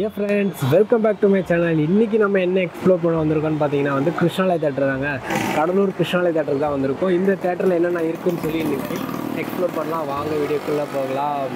Dear friends, welcome back to my channel. இன்னைக்கு நம்ம என்ன எக்ஸ்ப்ளோர் பண்ண வந்திருக்கோம்னு பாத்தீங்கன்னா வந்து கிருஷ்ணாலய தியேட்டர் தாங்க. கடலூர் கிருஷ்ணாலய தியேட்டர் தான் வந்திருக்கோம். இந்த தியேட்டர்ல என்னென்ன இருக்குன்னு சொல்லி இன்னைக்கு எக்ஸ்ப்ளோர் பண்ணலாம். வாங்க வீடியோக்குள்ள போகலாம்.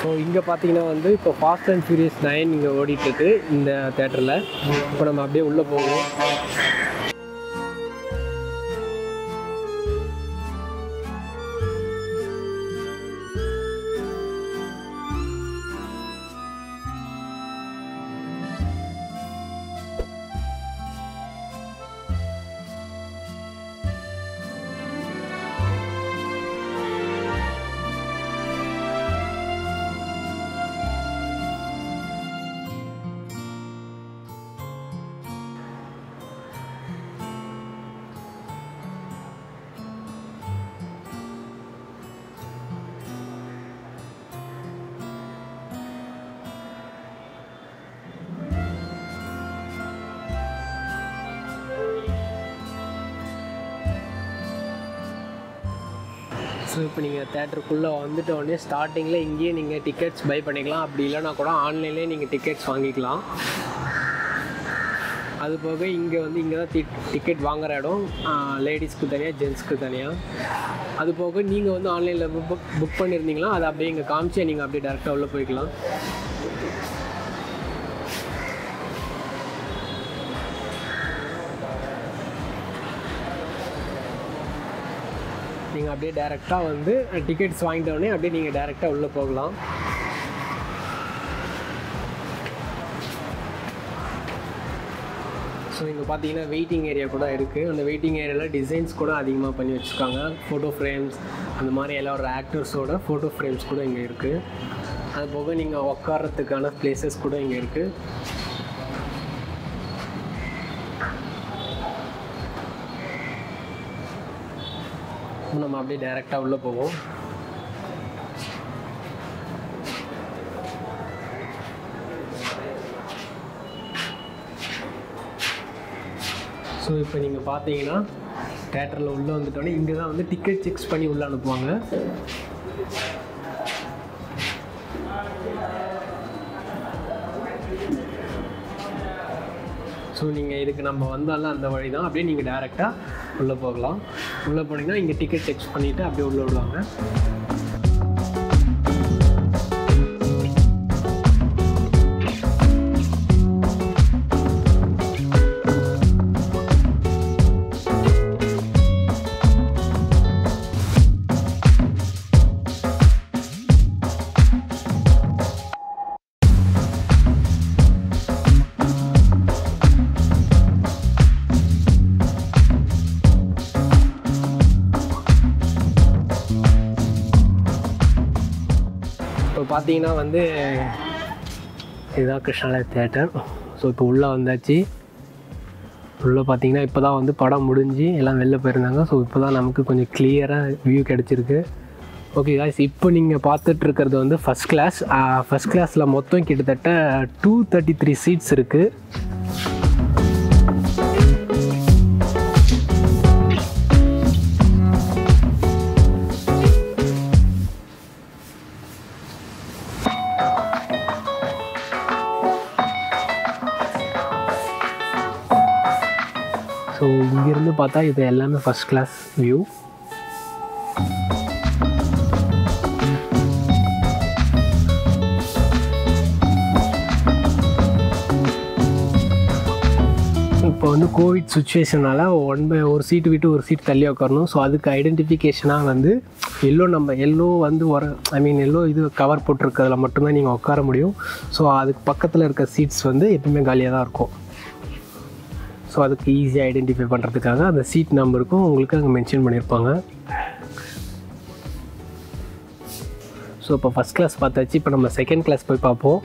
ஸோ இங்கே பார்த்தீங்கன்னா வந்து இப்போ ஃபாஸ்ட் அண்ட் ஃபியூரியஸ் 9 இங்கே ஓடிட்டுருக்கு இந்த தியேட்டரில். இப்போ நம்ம அப்படியே உள்ளே போவோம். ஸோ இப்போ நீங்கள் தேட்டருக்குள்ளே வந்துட்ட உடனே ஸ்டார்டிங்கில் இங்கேயே நீங்கள் டிக்கெட்ஸ் பை பண்ணிக்கலாம். அப்படி இல்லைனா கூட ஆன்லைன்லேயே நீங்கள் டிக்கெட்ஸ் வாங்கிக்கலாம். அது போக இங்கே தான் டிக்கெட் வாங்குகிற இடம். லேடிஸ்க்கு தனியாக, ஜென்ட்ஸ்க்கு தனியாக. அது போக நீங்கள் வந்து ஆன்லைனில் புக் பண்ணியிருந்தீங்களா அதை அப்படியே இங்கே காமிச்சு நீங்கள் அப்படியே டேரெக்டாக உள்ளே போய்க்கலாம். நீங்கள் அப்படியே டேரெக்டாக வந்து டிக்கெட்ஸ் வாங்கிட்டோடனே அப்படியே நீங்கள் டேரெக்டாக உள்ளே போகலாம். ஸோ இங்கே பார்த்தீங்கன்னா வெயிட்டிங் ஏரியா கூட இருக்குது. அந்த வெயிட்டிங் ஏரியாவில் டிசைன்ஸ் கூட அதிகமாக பண்ணி வச்சுருக்காங்க. ஃபோட்டோ ஃப்ரேம்ஸ் அந்த மாதிரி எல்லாரோட ஆக்டர்ஸோட ஃபோட்டோ ஃப்ரேம்ஸ் கூட இங்கே இருக்குது. அது போக நீங்கள் உட்காரத்துக்கான பிளேசஸ் கூட இங்கே இருக்குது. நம்ம அப்படியே டைரெக்டாக உள்ளே போவோம். ஸோ இப்போ நீங்கள் பார்த்தீங்கன்னா தேட்டரில் உள்ளே வந்துட்டோன்னே இங்கே தான் வந்து டிக்கெட் செக்ஸ் பண்ணி உள்ளே அனுப்புவாங்க. ஸோ நீங்கள் இதுக்கு நம்ம வந்தாலும் அந்த வழி தான். அப்படியே நீங்கள் டேரெக்டாக உள்ளே போகலாம். உள்ளே போனீங்கன்னா இங்கே டிக்கெட் செக் பண்ணிவிட்டு அப்படியே உள்ளே விடுவாங்க. பார்த்தீங்கன்னா வந்து இதுதான் கிருஷ்ணாலய தியேட்டர். ஸோ இப்போ உள்ளே வந்தாச்சு. உள்ளே பார்த்தீங்கன்னா இப்போ தான் வந்து படம் முடிஞ்சு எல்லாம் வெளில போயிருந்தாங்க. ஸோ இப்போ தான் நமக்கு கொஞ்சம் கிளியராக வியூ கிடச்சிருக்கு. ஓகே காய்ஸ், இப்போ நீங்கள் பார்த்துட்ருக்கிறது வந்து ஃபஸ்ட் கிளாஸ். ஃபஸ்ட் கிளாஸில் மொத்தம் கிட்டத்தட்ட 233 சீட்ஸ் இருக்குது. ஸோ இங்கேருந்து பார்த்தா இது எல்லாமே ஃபஸ்ட் கிளாஸ் வியூ. இப்போ வந்து கோவிட் சுச்சுவேஷனால் ஒரு சீட்டு விட்டு ஒரு சீட் தள்ளி உட்காரணும். ஸோ அதுக்கு ஐடென்டிஃபிகேஷனாக வந்து எல்லோ வந்து எல்லோ இது கவர் போட்டிருக்கிறதுல மட்டும்தான் நீங்கள் உட்கார முடியும். ஸோ அதுக்கு பக்கத்தில் இருக்க சீட்ஸ் வந்து எப்பவுமே காலியாக தான் இருக்கும். ஸோ அதுக்கு ஈஸியாக ஐடென்டிஃபை பண்ணுறதுக்காக அந்த சீட் நம்பருக்கும் உங்களுக்கு அங்கே மென்ஷன் பண்ணியிருப்பாங்க. ஸோ இப்போ ஃபஸ்ட் கிளாஸ் பார்த்தாச்சு. இப்போ நம்ம செகண்ட் கிளாஸ் போய் பார்ப்போம்.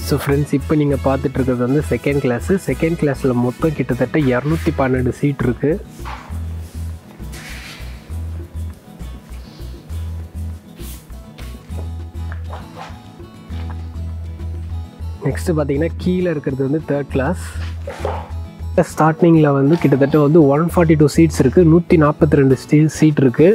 ஸோ ஃப்ரெண்ட்ஸ், இப்போ நீங்கள் பார்த்துட்ருக்கிறது வந்து செகண்ட் கிளாஸு. செகண்ட் கிளாஸில் மொத்தம் கிட்டத்தட்ட 212 சீட் இருக்குது. நெக்ஸ்ட்டு பார்த்தீங்கன்னா கீழே இருக்கிறது வந்து தேர்ட் கிளாஸ். ஸ்டார்டிங்கில் வந்து கிட்டத்தட்ட வந்து 142 சீட்ஸ் இருக்குது, 142 சீட் இருக்குது.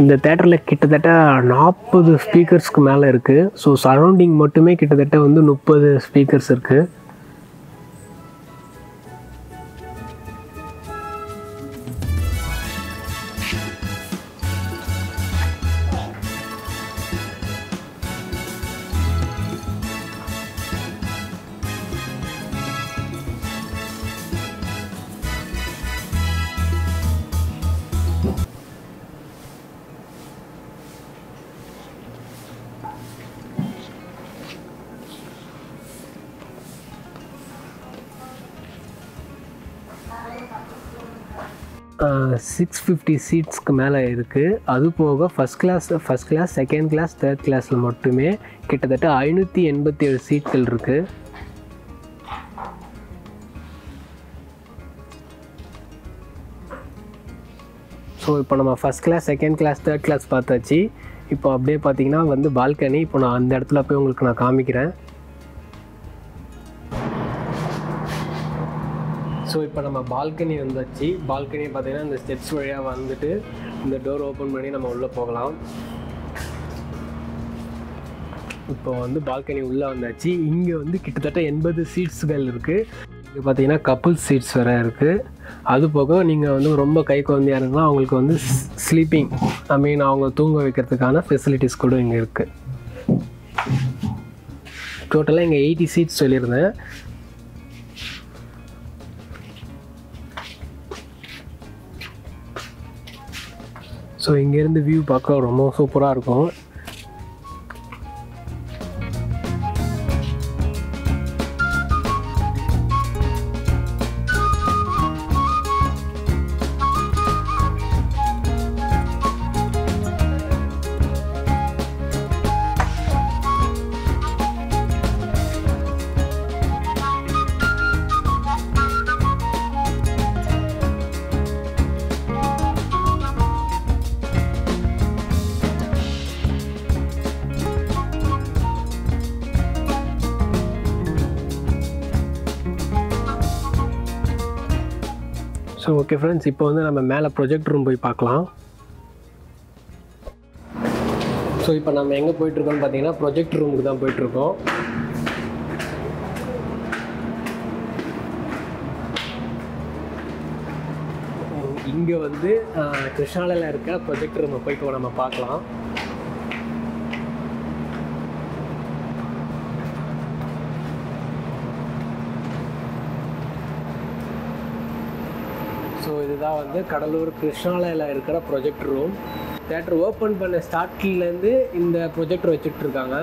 இந்த தேட்டரில் கிட்டத்தட்ட 40 ஸ்பீக்கர்ஸ்க்கு மேலே இருக்குது. ஸோ சரௌண்டிங் மட்டுமே கிட்டத்தட்ட வந்து 30 ஸ்பீக்கர்ஸ் இருக்குது. சிக்ஸ் 50 சீட்ஸ்க்கு மேலே இருக்குது. அது போக first class, second class, third கிளாஸில் மட்டுமே கிட்டத்தட்ட 587 சீட்கள் இருக்குது. ஸோ இப்போ நம்ம first class, second class, third class பார்த்தாச்சு. இப்போ அப்படியே பார்த்தீங்கன்னா வந்து பால்கனி. இப்போ நான் அந்த இடத்துல போய் உங்களுக்கு நான் காமிக்கிறேன். ஸோ இப்போ நம்ம பால்கனி வந்தாச்சு. பால்கனி பார்த்தீங்கன்னா இந்த ஸ்டெப்ஸ் வழியாக வந்துட்டு இந்த டோர் ஓப்பன் பண்ணி நம்ம உள்ளே போகலாம். இப்போ வந்து பால்கனி உள்ளே வந்தாச்சு. இங்கே வந்து கிட்டத்தட்ட 80 சீட்ஸுகள் இருக்குது. இங்கே பார்த்தீங்கன்னா கப்புள்ஸ் சீட்ஸ் வேறு இருக்குது. அது போக நீங்கள் வந்து ரொம்ப கை குழந்தையாக இருந்தால் அவங்களுக்கு வந்து ஸ்லீப்பிங், அவங்க தூங்க வைக்கிறதுக்கான ஃபெசிலிட்டிஸ் கூட இங்கே இருக்குது. டோட்டலாக இங்கே 80 சீட்ஸ் சொல்லியிருந்தேன். ஸோ இங்கேருந்து வியூ பார்க்க ரொம்ப சூப்பராக இருக்கும். ஸோ ஓகே ஃப்ரெண்ட்ஸ், இப்போ வந்து நம்ம மேலே ப்ரொஜெக்ட் ரூம் போய் பார்க்கலாம். ஸோ இப்போ நம்ம எங்கே போயிட்டுருக்கோம்னு பார்த்தீங்கன்னா ப்ரொஜெக்ட் ரூமுக்கு தான் போயிட்டுருக்கோம். இங்கே வந்து கிருஷ்ணாலயில் இருக்க ப்ரொஜெக்ட் ரூமை போய்ட்டு நம்ம பார்க்கலாம். ஸோ இதுதான் வந்து கடலூர் கிருஷ்ணாலயில் இருக்கிற ப்ரொஜெக்ட் ரூம். தேட்டர் ஓப்பன் பண்ண ஸ்டார்ட்லேருந்து இந்த ப்ரொஜெக்டர் வச்சுட்ருக்காங்க.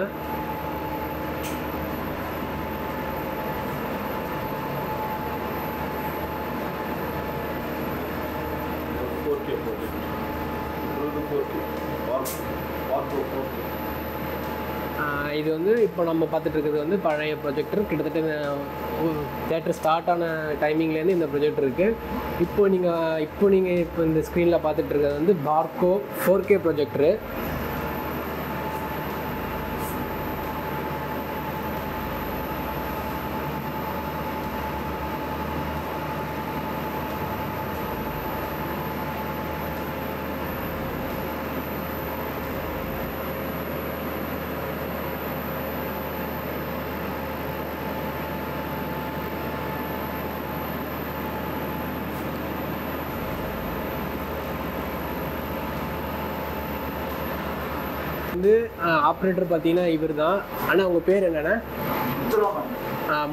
இது வந்து இப்போ நம்ம பார்த்துட்டு இருக்கிறது வந்து பழைய ப்ரொஜெக்டர். கிட்டத்தட்ட தேட்டர் ஸ்டார்ட் ஆன டைமிங்லேருந்து இந்த ப்ரொஜெக்டர் இருக்குது. இப்போ நீங்கள் இந்த ஸ்க்ரீனில் பார்த்துட்டு இருக்கிறது வந்து பார்க்கோ 4K ப்ரொஜெக்டரு. வந்து ஆப்ரேட்டர் பார்த்தீங்கன்னா இவர் தான். ஆனால் அவங்க பேர் என்னென்னா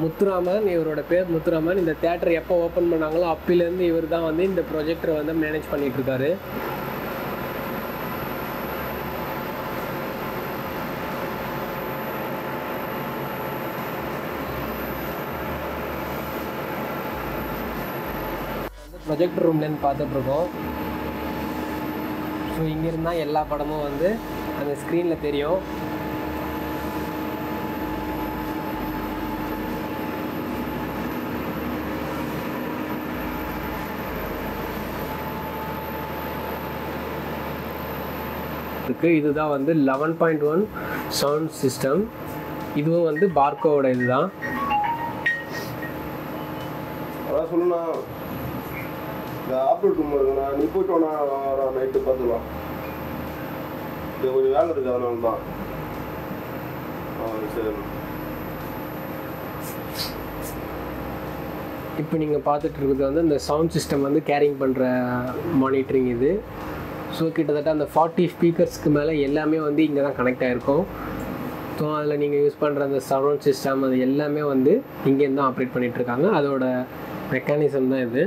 முத்துராமன். இவரோட பேர் முத்துராமன். இந்த தேட்டர் எப்போ ஓப்பன் பண்ணாங்களோ அப்பிலேருந்து இவர் தான் வந்து இந்த ப்ரொஜெக்டரை வந்து மேனேஜ் பண்ணிகிட்ருக்காரு. ப்ரொஜெக்டர் ரூம்லேருந்து பார்த்துட்ருக்கோம். ஸோ இங்கேருந்து தான் எல்லா படமும் வந்து அந்த ஸ்க்ரீனில் தெரியும். இதுதான் வந்து 11.1 சவுண்ட் சிஸ்டம். இதுவும் வந்து பார்க்கோட இதுதான். அதான் சொல்லுண்ணா, இந்த ஆப்ரேட் ரூம் இருக்குண்ணா, நீ போய்ட்டு வாண்ணா, நைட்டு பார்த்துக்கலாம். இது கொஞ்சம் வேலை இருக்குது, அதனால தான். சரி. இப்போ நீங்கள் பார்த்துட்டு இருக்கிறது வந்து இந்த சவுண்ட் சிஸ்டம் வந்து கேரிங் பண்ணுற மானிட்டரிங் இது. ஸோ கிட்டத்தட்ட அந்த 40 ஸ்பீக்கர்ஸ்க்கு மேலே எல்லாமே வந்து இங்கே தான் கனெக்ட் ஆகிருக்கும். ஸோ அதில் நீங்கள் யூஸ் பண்ணுற அந்த சவுண்ட் சிஸ்டம் அது எல்லாமே வந்து இங்கேருந்து தான் ஆப்ரேட் பண்ணிகிட்ருக்காங்க. அதோட மெக்கானிசம் தான் இது.